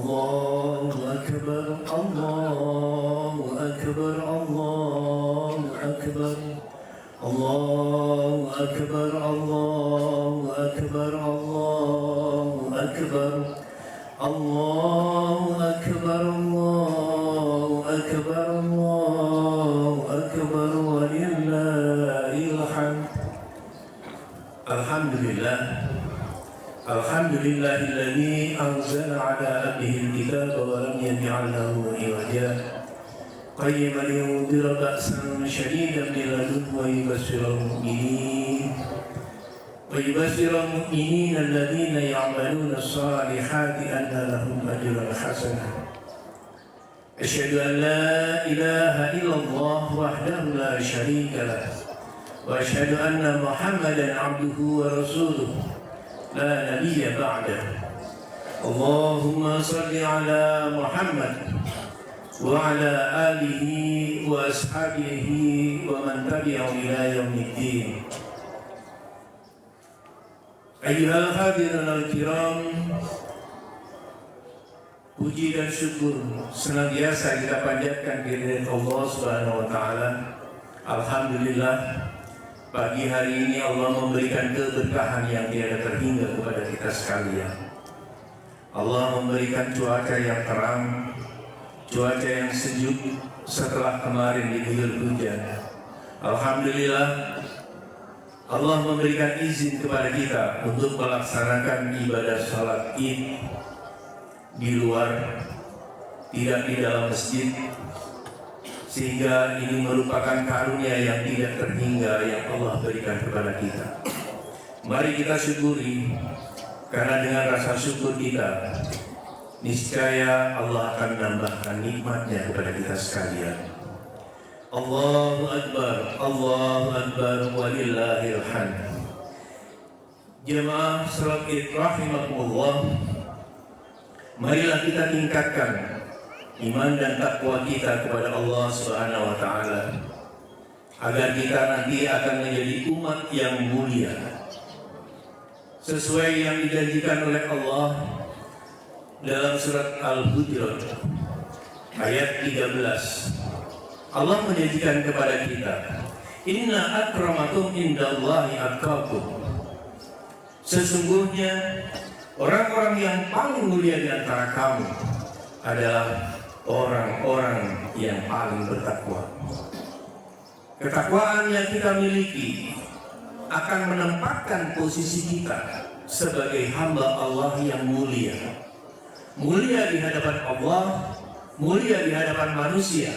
الله أكبر الله أكبر الله أكبر الله أكبر الله أكبر الله أكبر الله أكبر الله أكبر الله أكبر ولله الحمد. Alhamdulillah, alhamdulillahilladzi anzala ala abdihi al-kitaba wa lam yaj'al lahu iwaja qayyiman liyundhira ba'san shadidan min ladunhu wa yubashshira al-mu'minina alladhina ya'maluna as-salihati anna lahum ajran hasanan. Asyhadu an la ilaha illallah wahdahu la syarika lah wa asyhadu anna Muhammadan abduhu wa rasuluh la nabiyya ba'dah. Allahumma salli ala Muhammad wa ala alihi wa ashabihi wa man tabi'ahum ila yaumiddin. Ayyuhal hadirin al-kiram, puji dan syukur senantiasa kita panjatkan kehadirat Allah Subhanahu wa taala. Alhamdulillah, pagi hari ini Allah memberikan keberkahan yang tiada terhingga kepada kita sekalian. Allah memberikan cuaca yang terang, cuaca yang sejuk setelah kemarin diguyur hujan. Alhamdulillah, Allah memberikan izin kepada kita untuk melaksanakan ibadah salat Id di luar, tidak di dalam masjid, sehingga ini merupakan karunia yang tidak terhingga yang Allah berikan kepada kita. Mari kita syukuri, karena dengan rasa syukur kita, niscaya Allah akan menambahkan nikmatnya kepada kita sekalian. Allahu Akbar, walillahil hamd. Jemaah salat Id rahimakumullah, marilah kita tingkatkan iman dan takwa kita kepada Allah Subhanahu wa taala, agar kita nanti akan menjadi umat yang mulia sesuai yang dijanjikan oleh Allah dalam surat Al-Hujurat ayat 13. Allah menjanjikan kepada kita, inna akramakum indallahi atqakum. Sesungguhnya orang-orang yang paling mulia di antara kamu adalah orang-orang yang paling bertakwa. Ketakwaan yang kita miliki akan menempatkan posisi kita sebagai hamba Allah yang mulia. Mulia di hadapan Allah, mulia di hadapan manusia,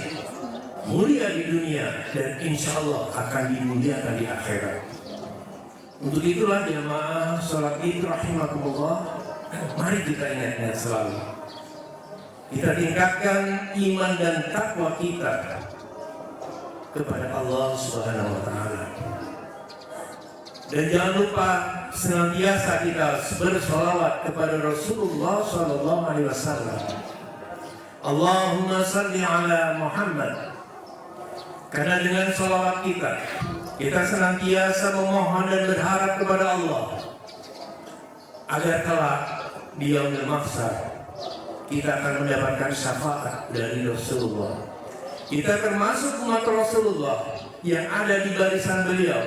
mulia di dunia, dan insya Allah akan dimuliakan di akhirat. Untuk itulah jamaah salat Id rahimakumullah, mari kita ingat-ingat selalu, kita tingkatkan iman dan takwa kita kepada Allah Subhanahu wa taala. Dan jangan lupa senantiasa kita bersolawat kepada Rasulullah sallallahu alaihi wasallam. Allahumma salli ala Muhammad. Karena dengan solawat kita senantiasa memohon dan berharap kepada Allah agar kelak di yaumul mahsyar kita akan mendapatkan syafaat dari Rasulullah. Kita termasuk umat Rasulullah yang ada di barisan beliau.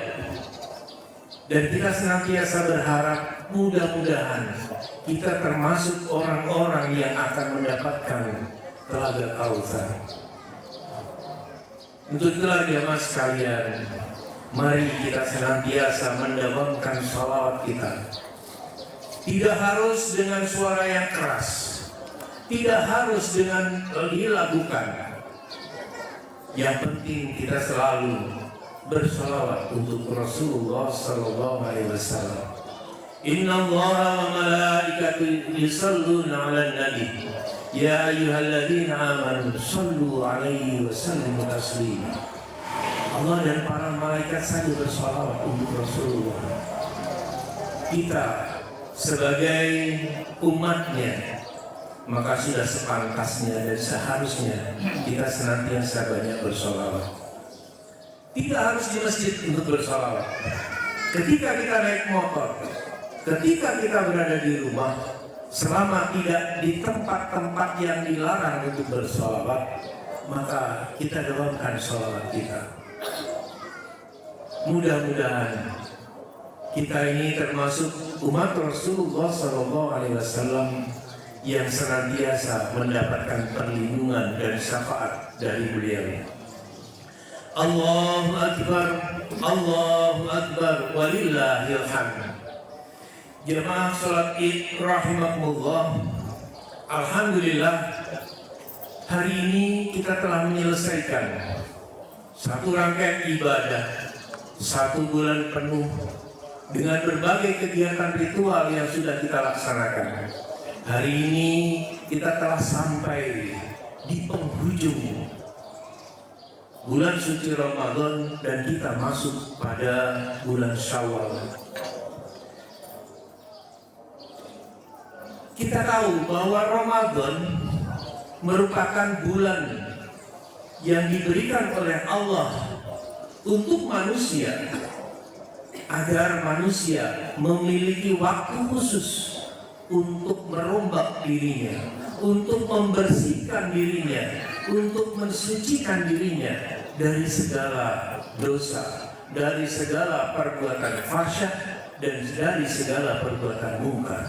Dan kita senantiasa berharap mudah-mudahan kita termasuk orang-orang yang akan mendapatkan telaga Kautsar. Untuk itulah jemaah sekalian, mari kita senantiasa mendawamkan salawat kita. Tidak harus dengan suara yang keras, tidak harus dengan dilakukan. Yang penting kita selalu bersalawat untuk Rasulullah sallallahu alaihi wasallam. Inna Allaha wa malaikatahu yusalluna 'alan nabi. Ya ayyuhalladzina amanu sallu 'alaihi wa sallimu taslima. Allah dan para malaikat saja bersalawat untuk Rasulullah. Kita sebagai umatnya, maka sudah sepantasnya dan seharusnya kita senantiasa banyak bersolawat. Tidak harus di masjid untuk bersolawat. Ketika kita naik motor, ketika kita berada di rumah, selama tidak di tempat-tempat yang dilarang untuk bersolawat, maka kita doakan solawat kita. Mudah-mudahan kita ini termasuk umat Rasulullah SAW yang senantiasa mendapatkan perlindungan dan syafaat dari beliau. Allahu Akbar, Allahu Akbar, walillahil hamd. Jemaah salat Id rahimakumullah. Alhamdulillah, hari ini kita telah menyelesaikan satu rangkaian ibadah, satu bulan penuh dengan berbagai kegiatan ritual yang sudah kita laksanakan. Hari ini kita telah sampai di penghujung bulan suci Ramadan dan kita masuk pada bulan Syawal. Kita tahu bahwa Ramadan merupakan bulan yang diberikan oleh Allah untuk manusia, agar manusia memiliki waktu khusus untuk merombak dirinya, untuk membersihkan dirinya, untuk mensucikan dirinya dari segala dosa, dari segala perbuatan fahsyat, dan dari segala perbuatan mungkar.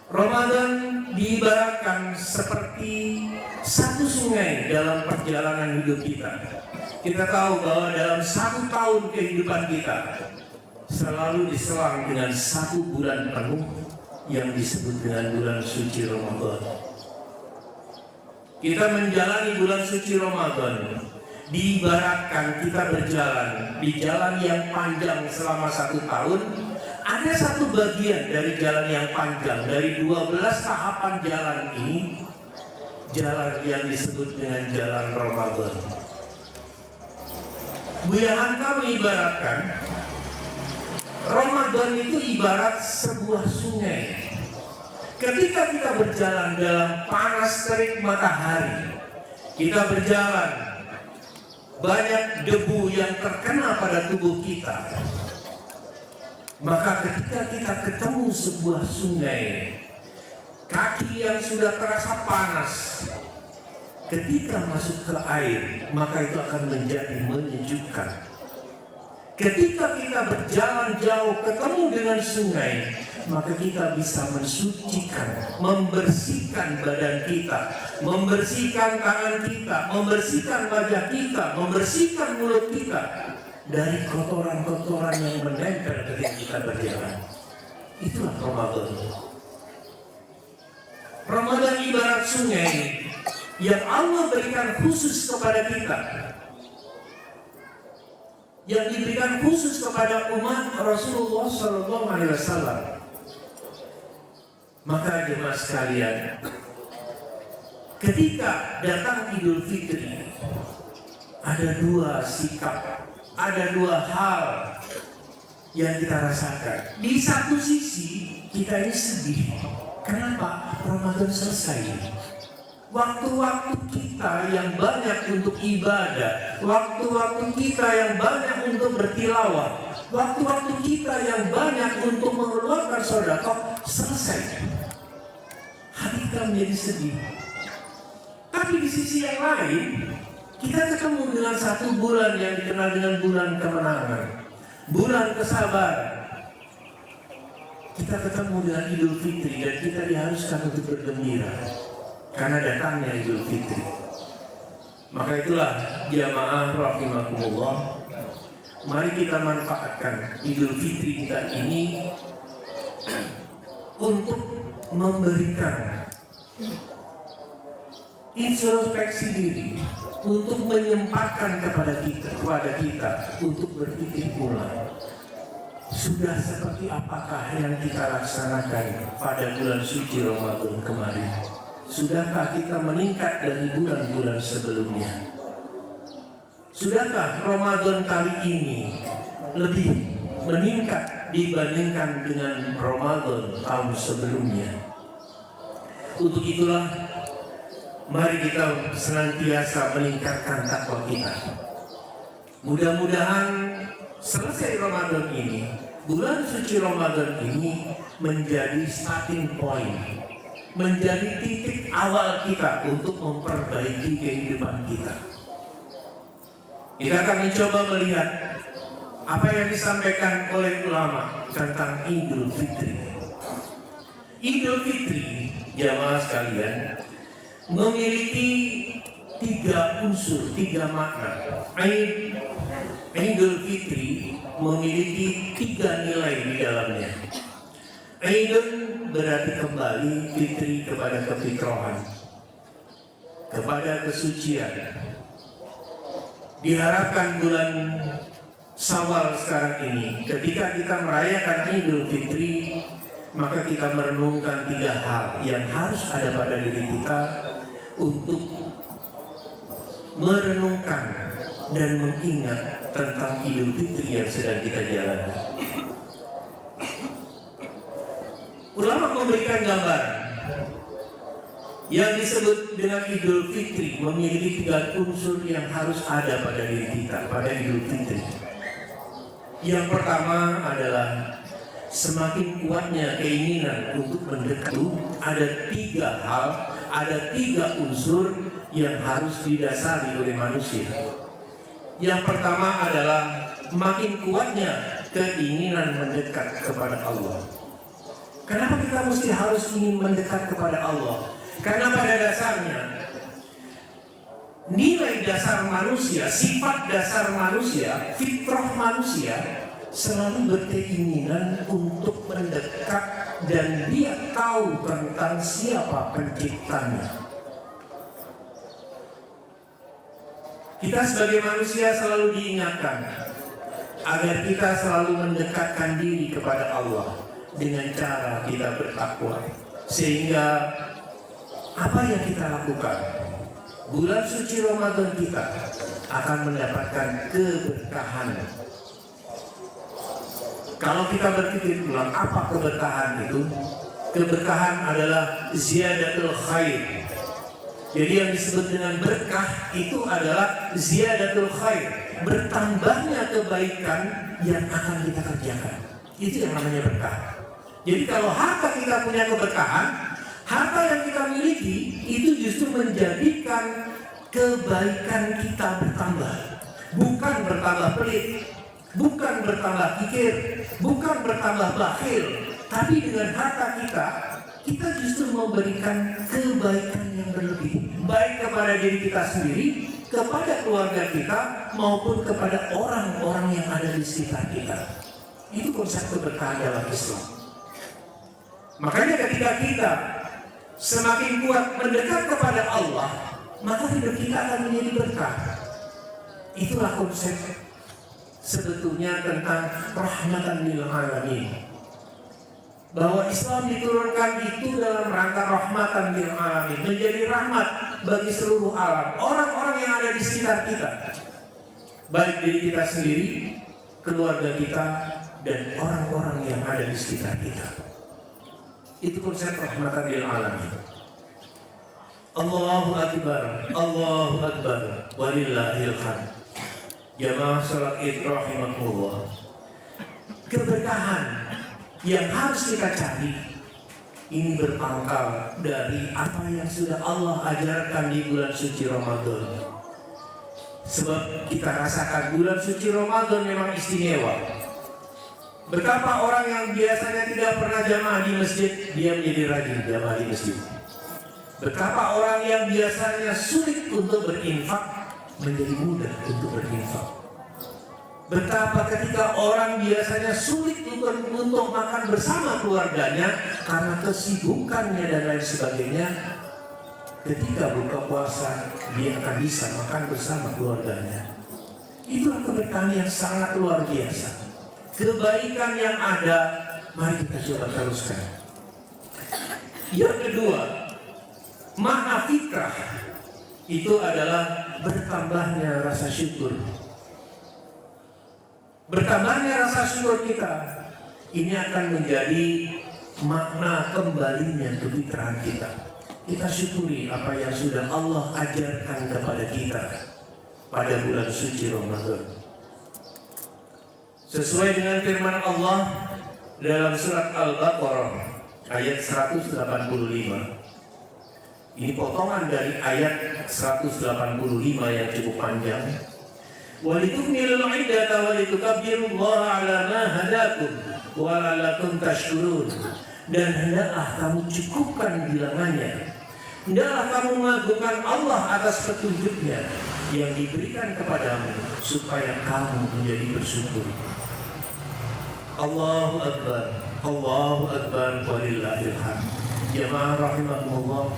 Ramadan diibaratkan seperti satu sungai dalam perjalanan hidup kita. Kita tahu bahwa dalam satu tahun kehidupan kita selalu diselang dengan satu bulan penuh yang disebut dengan bulan suci Ramadan. Kita menjalani bulan suci Ramadan diibaratkan kita berjalan di jalan yang panjang selama satu tahun. Ada satu bagian dari jalan yang panjang, dari 12 tahapan jalan ini, jalan yang disebut dengan jalan Ramadan. Buya Hamka mengibaratkan Ramadan itu ibarat sebuah sungai. Ketika kita berjalan dalam panas terik matahari, kita berjalan, banyak debu yang terkena pada tubuh kita. Maka ketika kita ketemu sebuah sungai, kaki yang sudah terasa panas, ketika masuk ke air, maka itu akan menjadi menyejukkan. Ketika kita berjalan jauh ketemu dengan sungai, maka kita bisa mensucikan, membersihkan badan kita, membersihkan tangan kita, membersihkan wajah kita, membersihkan mulut kita dari kotoran-kotoran yang menempel ketika kita berjalan. Itulah Ramadan. Ramadan ibarat sungai yang Allah berikan khusus kepada kita, yang diberikan khusus kepada umat Rasulullah SAW. Maka jemaah sekalian, ketika datang Idul Fitri, ada dua sikap, ada dua hal yang kita rasakan. Di satu sisi kita ini sedih. Kenapa? Ramadan selesai. Waktu-waktu kita yang banyak untuk ibadah, waktu-waktu kita yang banyak untuk bertilawah, waktu-waktu kita yang banyak untuk mengeluarkan sedekah selesai. Hati kita menjadi sedih. Tapi di sisi yang lain, kita ketemu dengan satu bulan yang dikenal dengan bulan kemenangan, bulan kesabaran. Kita ketemu dengan Idul Fitri dan kita diharuskan untuk bergembira karena datangnya Idul Fitri. Maka itulah jamaah rahimakumullah, mari kita manfaatkan Idul Fitri kita ini untuk memberikan introspeksi diri, untuk menyempatkan kepada kita untuk berpikir ulang. Sudah seperti apakah yang kita laksanakan pada bulan suci Ramadan kemarin? Sudahkah kita meningkat dari bulan-bulan sebelumnya? Sudahkah Ramadan kali ini lebih meningkat dibandingkan dengan Ramadan tahun sebelumnya? Untuk itulah, mari kita senantiasa meningkatkan takwa kita. Mudah-mudahan selesai Ramadan ini, bulan suci Ramadan ini menjadi starting point, menjadi titik awal kita untuk memperbaiki kehidupan kita. Kita akan mencoba melihat apa yang disampaikan oleh ulama tentang Idul Fitri. Idul Fitri, jamaah sekalian, memiliki 3 unsur, 3 makna. Idul Fitri memiliki 3 nilai di dalamnya. Idul berarti kembali, fitri kepada kefitrahan, kepada kesucian. Diharapkan bulan Syawal sekarang ini, ketika kita merayakan Idul Fitri, maka kita merenungkan 3 hal yang harus ada pada diri kita untuk merenungkan dan mengingat tentang Idul Fitri yang sedang kita jalani. Ulama memberikan gambaran yang disebut dengan Idul Fitri memiliki 3 unsur yang harus ada pada diri kita pada Idul Fitri. Yang pertama adalah semakin kuatnya keinginan untuk mendekat. Ada 3 hal, ada 3 unsur yang harus didasari oleh manusia. Yang pertama adalah makin kuatnya keinginan mendekat kepada Allah. Kenapa kita mesti harus ingin mendekat kepada Allah? Karena pada dasarnya nilai dasar manusia, sifat dasar manusia, fitrah manusia selalu berkeinginan untuk mendekat dan dia tahu tentang siapa penciptanya. Kita sebagai manusia selalu diingatkan agar kita selalu mendekatkan diri kepada Allah dengan cara kita bertakwa. Sehingga apa yang kita lakukan, bulan suci Ramadan kita akan mendapatkan keberkahan. Kalau kita berpikir ulang apa keberkahan itu? Keberkahan adalah ziyadatul khair. Jadi yang disebut dengan berkah itu adalah ziyadatul khair, bertambahnya kebaikan yang akan kita kerjakan. Itu yang namanya berkah. Jadi kalau harta kita punya keberkahan, harta yang kita miliki itu justru menjadikan kebaikan kita bertambah, bukan bertambah pelit, bukan bertambah kikir, bukan bertambah bakhil, tapi dengan harta kita justru memberikan kebaikan yang berlebih, baik kepada diri kita sendiri, kepada keluarga kita, maupun kepada orang-orang yang ada di sekitar kita. Itu konsep keberkahan dalam Islam. Makanya ketika kita semakin kuat mendekat kepada Allah, maka hidup kita akan menjadi berkah. Itulah konsep sebetulnya tentang rahmatan lil alamin. Bahwa Islam diturunkan itu dalam rangka rahmatan lil alamin, menjadi rahmat bagi seluruh alam, orang-orang yang ada di sekitar kita, baik diri kita sendiri, keluarga kita, dan orang-orang yang ada di sekitar kita. Itu konsep rahmatan lil alamin. Allahu Akbar, Allahu Akbar, walillahil hamd. Jamaah salat Id rahimakumullah. Keberkahan yang harus kita cari ini berpangkal dari apa yang sudah Allah ajarkan di bulan suci Ramadan. Sebab kita rasakan bulan suci Ramadan memang istimewa. Betapa orang yang biasanya tidak pernah jamaah di masjid, dia menjadi rajin jamaah di masjid. Betapa orang yang biasanya sulit untuk berinfak, menjadi mudah untuk berinfak. Betapa ketika orang biasanya sulit untuk makan bersama keluarganya karena kesibukannya dan lain sebagainya, ketika buka puasa dia akan bisa makan bersama keluarganya. Itulah keberkahan yang sangat luar biasa. Kebaikan yang ada, mari kita coba teruskan. Yang kedua, makna fitrah itu adalah bertambahnya rasa syukur. Bertambahnya rasa syukur kita, ini akan menjadi makna kembalinya kefitrahan kita. Kita syukuri apa yang sudah Allah ajarkan kepada kita pada bulan suci Ramadan. Sesuai dengan firman Allah dalam surat Al-Baqarah ayat 185. Ini potongan dari ayat 185 yang cukup panjang. Walitukmilul iddata walitukabbirullaha ala ma hadakum wa la'allakum tashkurun. Dan hendaklah kamu cukupkan bilangannya, hendaklah kamu mengagungkan Allah atas petunjuknya yang diberikan kepadamu supaya kamu menjadi bersyukur. Allahu Akbar, Allahu Akbar, walillahil hamd. Jamaah rahimakumullah,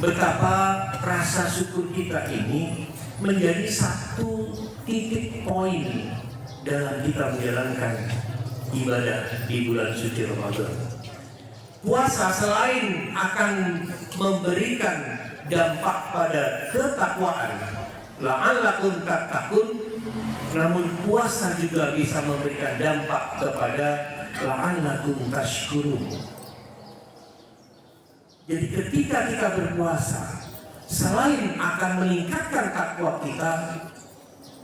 betapa rasa syukur kita ini menjadi satu titik poin dalam kita menjalankan ibadah di bulan suci Ramadan. Puasa selain akan memberikan dampak pada ketakwaan, la'allakum tattaqun, namun puasa juga bisa memberikan dampak kepada la'allakum tashkurun. Jadi ketika kita berpuasa, selain akan meningkatkan takwa kita,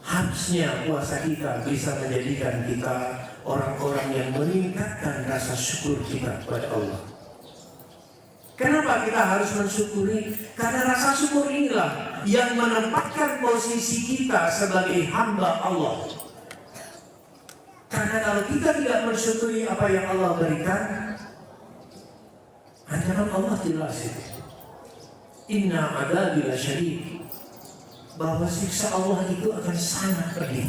harusnya puasa kita bisa menjadikan kita orang-orang yang meningkatkan rasa syukur kita kepada Allah. Kenapa kita harus mensyukuri? Karena rasa syukur inilah yang menempatkan posisi kita sebagai hamba Allah. Karena kalau kita tidak mensyukuri apa yang Allah berikan, ancaman Allah jelas itu. Inna adabi lasyadid, bahwa siksa Allah itu akan sangat pedih.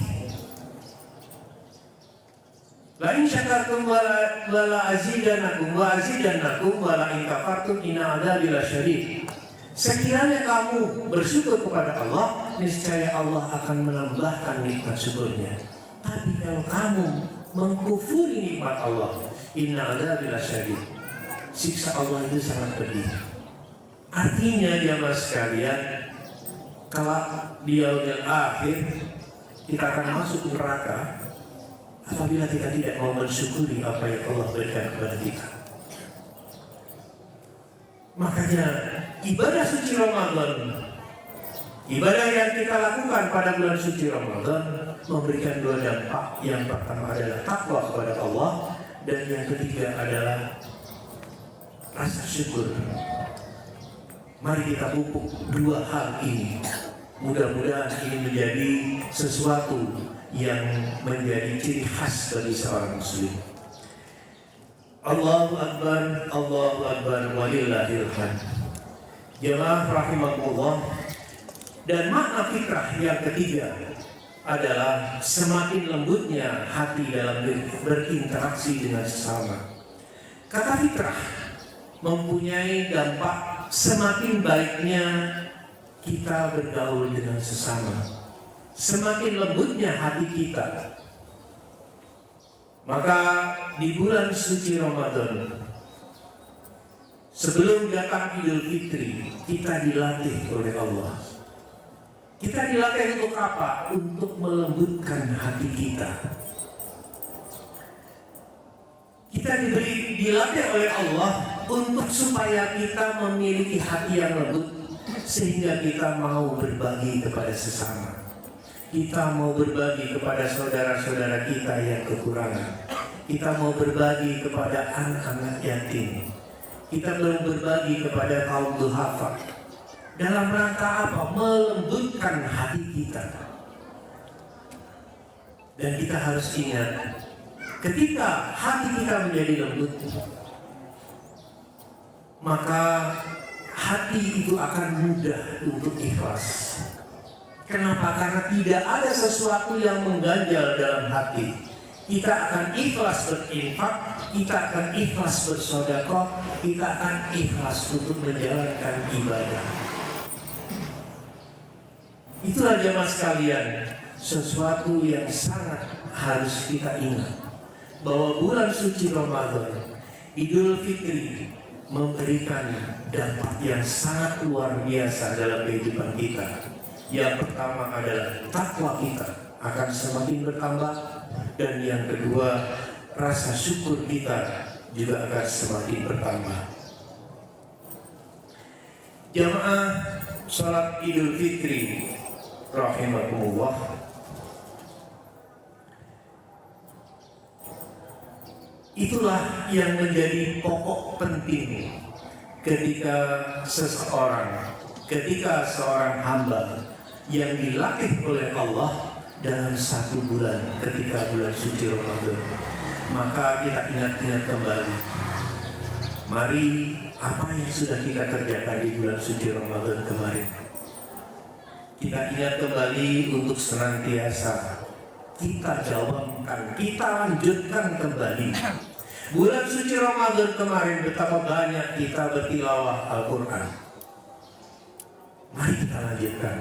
La in syakartum wala azidanakum wa azidannakum wala in kafartum inna adabi lasyadid. Sekiranya kamu bersyukur kepada Allah, niscaya Allah akan menambahkan nikmat syukurnya. Tapi kalau kamu mengkufuri nikmat Allah, inna adabi lasyadid, siksa Allah itu sangat pedih. Artinya jamaah sekalian, kalau di yaumil akhir kita akan masuk neraka apabila kita tidak mau mensyukuri apa yang Allah berikan kepada kita. Makanya ibadah suci Ramadan, ibadah yang kita lakukan pada bulan suci Ramadan memberikan dua dampak. Yang pertama adalah takwa kepada Allah, dan yang ketiga adalah rasa syukur. Mari kita pupuk dua hal ini. Mudah-mudahan ini menjadi sesuatu yang menjadi ciri khas bagi seorang muslim. Allahu Akbar, walillahil hamd. Jamaah rahimakumullah. Dan makna fitrah yang ketiga adalah semakin lembutnya hati dalam berinteraksi dengan sesama. Kata fitrah mempunyai dampak semakin baiknya kita bergaul dengan sesama, semakin lembutnya hati kita. Maka di bulan suci Ramadan, sebelum datang Idul Fitri, kita dilatih oleh Allah. Kita dilatih untuk apa? Untuk melembutkan hati kita. Kita dilatih oleh Allah untuk supaya kita memiliki hati yang lembut, sehingga kita mau berbagi kepada sesama. Kita mau berbagi kepada saudara-saudara kita yang kekurangan. Kita mau berbagi kepada anak-anak yatim. Kita mau berbagi kepada kaum duhafa. Dalam rangka apa? Melembutkan hati kita. Dan kita harus ingat, ketika hati kita menjadi lembut, maka hati itu akan mudah untuk ikhlas. Kenapa? Karena tidak ada sesuatu yang mengganjal dalam hati. Kita akan ikhlas berinfak, kita akan ikhlas bersedekah, kita akan ikhlas untuk menjalankan ibadah. Itulah jemaah sekalian, sesuatu yang sangat harus kita ingat, bahwa bulan suci Ramadan, Idul Fitri, memberikan dampak yang sangat luar biasa dalam kehidupan kita. Yang pertama adalah takwa kita akan semakin bertambah, dan yang kedua, rasa syukur kita juga akan semakin bertambah. Jamaah salat Idul Fitri rahimakumullah, Itulah yang menjadi pokok penting ketika seorang hamba yang dilatih oleh Allah dalam 1 bulan ketika bulan suci Ramadan. Maka kita ingat-ingat kembali, mari apa yang sudah kita kerjakan di bulan suci Ramadan kemarin. Kita ingat kembali untuk senantiasa kita jawabkan, kita lanjutkan kembali. Bulan suci Ramadan kemarin betapa banyak kita bertilawah Al-Quran. Mari kita lanjutkan.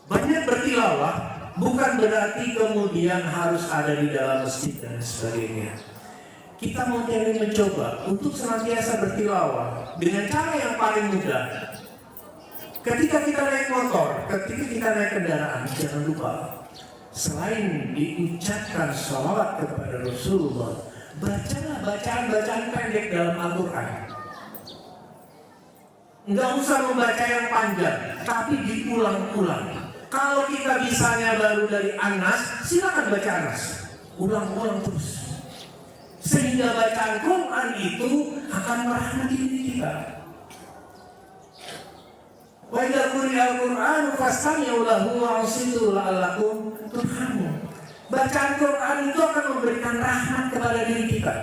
Banyak bertilawah bukan berarti kemudian harus ada di dalam masjid dan sebagainya. Kita mau mencoba untuk senantiasa bertilawah dengan cara yang paling mudah. Ketika kita naik motor, ketika kita naik kendaraan, jangan lupa selain diucapkan sholawat kepada Rasulullah, bacalah bacaan-bacaan pendek dalam Al-Quran. Enggak usah membaca yang panjang, tapi diulang-ulang. Kalau kita bisanya baru dari An-Nas, silakan baca An-Nas. Ulang-ulang terus. Sehingga bacaan Quran itu akan merahmati diri kita. Wa idza quri'al Qur'anu fastami'u lahu wa ansitu la'allakum turhamun. Bacaan Quran itu akan memberikan rahmat kepada diri kita.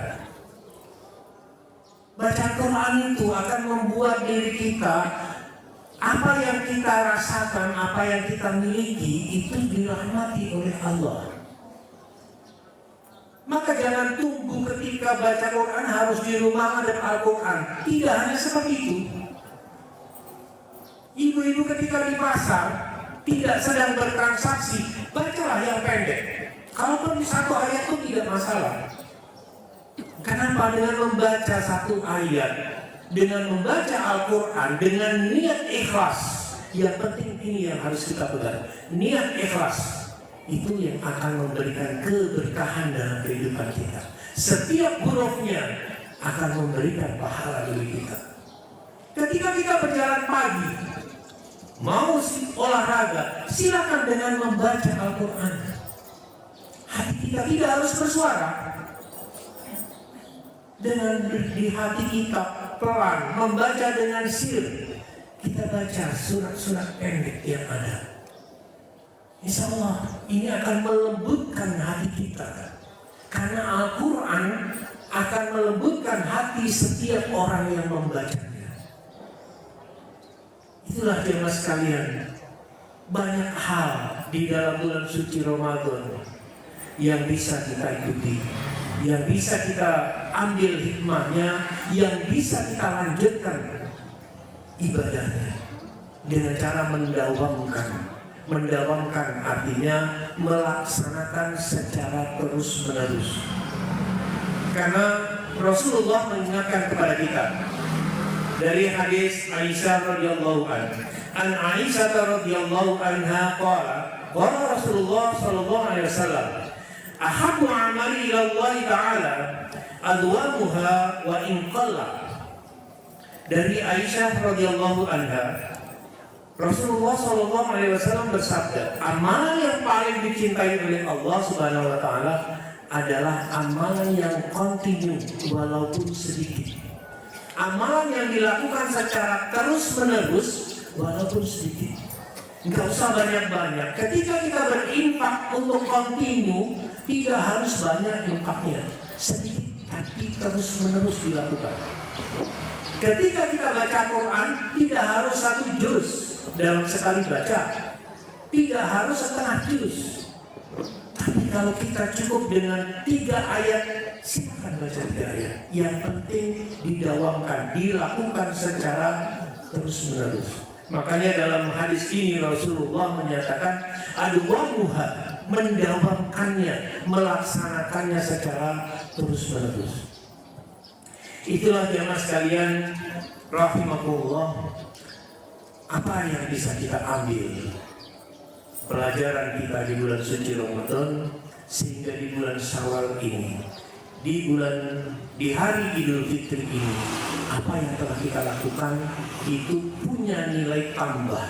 Bacaan Quran itu akan membuat diri kita, apa yang kita rasakan, apa yang kita miliki itu dirahmati oleh Allah. Maka jangan tunggu ketika baca Quran harus di rumah ada Al-Quran. Tidak hanya seperti itu. Ibu-ibu ketika di pasar tidak sedang bertransaksi, bacalah yang pendek. Kalaupun di 1 ayat itu tidak masalah. Kenapa? Dengan membaca 1 ayat, dengan membaca Al-Quran, dengan niat ikhlas. Yang penting ini yang harus kita pegang. Niat ikhlas itu yang akan memberikan keberkahan dalam kehidupan kita. Setiap hurufnya akan memberikan pahala bagi kita. Ketika kita berjalan pagi, mau olahraga, silakan dengan membaca Al-Quran. Hati kita tidak harus bersuara. Dengan di hati kita pelan, membaca dengan sir. Kita baca surat-surat pendek yang ada. Insya Allah ini akan melembutkan hati kita. Karena Al-Quran akan melembutkan hati setiap orang yang membacanya. Itulah jemaah sekalian, banyak hal di dalam bulan suci Ramadan yang bisa kita ikuti, yang bisa kita ambil hikmahnya, yang bisa kita lanjutkan ibadahnya dengan cara mendawamkan artinya melaksanakan secara terus-menerus. Karena Rasulullah mengingatkan kepada kita dari hadis Aisyah radhiyallahu anha. An Aisyah radhiyallahu anha qala Rasulullah sallallahu alaihi wasallam, ahabbu amali ila Allah taala adwamuha wa in qalla. Dari Aisyah radhiyallahu anha, Rasulullah sallallahu alaihi wasallam bersabda, amalan yang paling dicintai oleh Allah Subhanahu wa taala adalah amalan yang kontinu walaupun sedikit. Amalan yang dilakukan secara terus-menerus walaupun sedikit. Enggak usah banyak-banyak. Ketika kita berinfak untuk kontinu, tidak harus banyak infaknya. Sedikit tapi terus-menerus dilakukan. Ketika kita baca Quran, tidak harus 1 juz dalam sekali baca. Tidak harus setengah juz. Tapi kalau kita cukup dengan 3 ayat, silakan baca 3 ayat. Yang penting didawamkan, dilakukan secara terus-menerus. Makanya dalam hadis ini Rasulullah menyatakan adwamuha, mendawamkannya, melaksanakannya secara terus-menerus. Itulah jemaah sekalian rahimakumullah, apa yang bisa kita ambil pelajaran kita di bulan suci Ramadan, sehingga di bulan Syawal ini, di hari Idul Fitri ini, apa yang telah kita lakukan itu punya nilai tambah.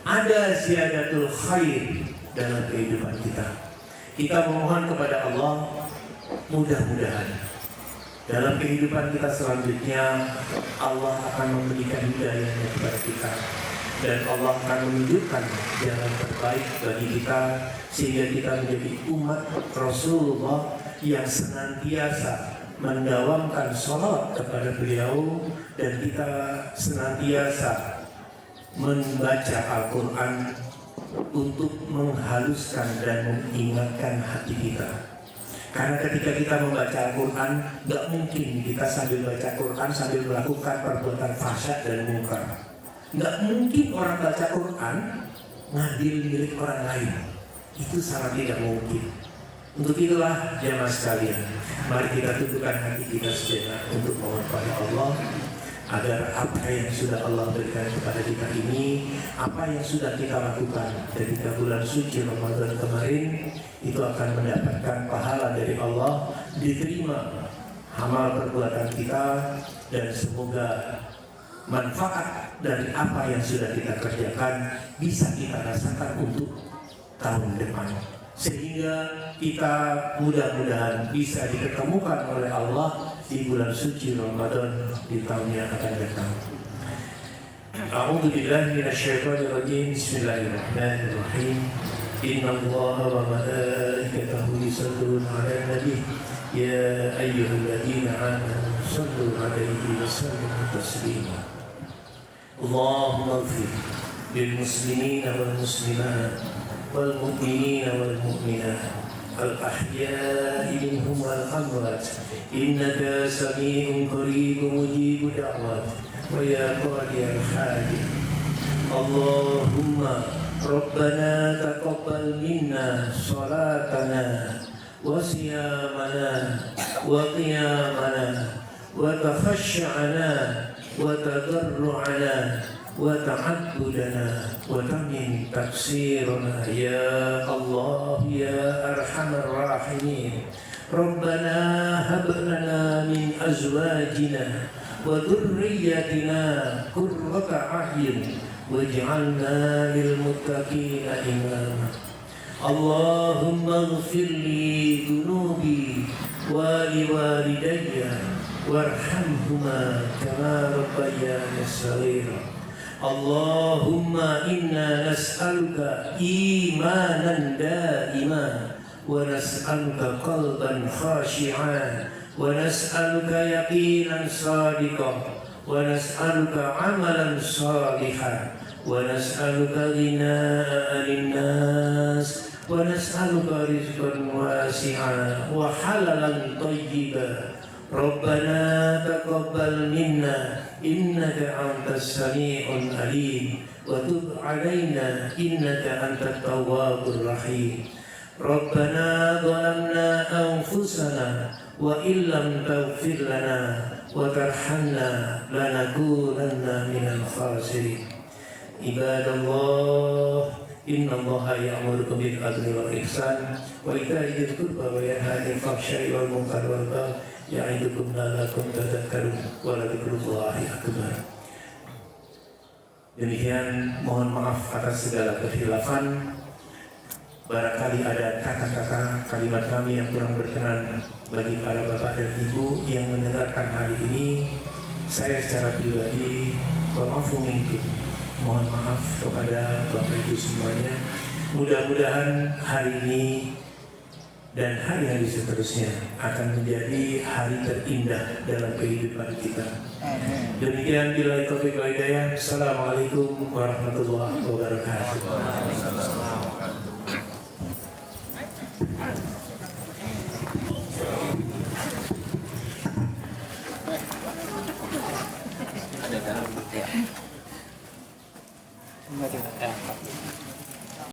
Ada ziyadatul khair dalam kehidupan kita. Kita memohon kepada Allah mudah-mudahan dalam kehidupan kita selanjutnya Allah akan memberikan hidayahnya kepada kita, dan Allah akan menunjukkan jalan terbaik bagi kita, sehingga kita menjadi umat Rasulullah yang senantiasa mendawamkan sholawat kepada beliau, dan kita senantiasa membaca Al-Quran untuk menghaluskan dan mengingatkan hati kita. Karena ketika kita membaca Al-Quran, gak mungkin kita sambil baca Quran sambil melakukan perbuatan fahsyat dan mungkar. Gak mungkin orang baca Quran ngambil milik orang lain. Itu sangat tidak mungkin. Untuk itulah jemaah sekalian, mari kita tundukkan hati kita sejenak untuk mohon pada Allah agar apa yang sudah Allah berikan kepada kita ini, apa yang sudah kita lakukan ketika bulan suci Ramadan kemarin, itu akan mendapatkan pahala dari Allah, diterima amal perbuatan kita, dan semoga manfaat dari apa yang sudah kita kerjakan bisa kita rasakan untuk tahun depan, sehingga kita mudah-mudahan bisa diketemukan oleh Allah di bulan suci Ramadan di tahun yang akan datang. A'udzu billahi minasyaitonir rajim. Bismillahirrahmanirrahim. Innallaha wa malaikatahu yusholluna 'alan nabi ya ayyuhalladzina amanu shallu 'alaihi wa sallimu taslima. Allahumma ighfir lil muslimina wal muslimat wal mu'minina wal mu'minat al-ahya'i minhum wal amwat innaka sami'un qaribun mujibud da'wat wa ya qadiyal hajat. Allahumma rabbana taqabbal minna salatana wa siyamana wa qiyamana wa takhashsha'ana wa tadarru'ana wa ta'abbudana wa tamin taksirana ya Allah ya arhamar rahimin. Rabbana hab lana min azwajina wa dhurriyyatina qurrata a'yun waj'alna lil muttaqina imama. Allahumma ighfir li dhunubi wa li walidayya warhamhuma kama rabbayani shaghira. Allahumma inna nas'aluka imanan da'iman wa nas'aluka qalban khashi'an wa nas'aluka yaqinan sadiqan wa nas'aluka amalan salihan wa nas'aluka ghinaa linnas wa nas'aluka rizqan wasi'an wa halalan thayyiban. Rabbana taqabbal minna innaka antas sami'ul alim wa tub 'alaina innaka antat tawwabur rahim. Rabbana zalamna anfusana wa illam taghfir lana wa tarhamna lanakunanna minal khasirin. Ibadallah, innallaha ya'murukum bil 'adli wal ihsan wa ita'i dzil qurba wa yanha 'anil fahsya'i wal munkari wal baghi ya'idukum la'allakum tadhakkarun wa ladzikrullahi akbar. Demikian, mohon maaf atas segala kehilafan. Barangkali ada kata-kata kalimat kami yang kurang berkenan bagi para bapak dan ibu yang mendengarkan hari ini. Saya secara pribadi mohon maaf kepada bapak ibu semuanya. Mudah-mudahan hari ini dan hari-hari seterusnya akan menjadi hari terindah dalam kehidupan kita. Demikian, billahi taufiq wal hidayah. Assalamualaikum warahmatullahi wabarakatuh. Ada dalam ya.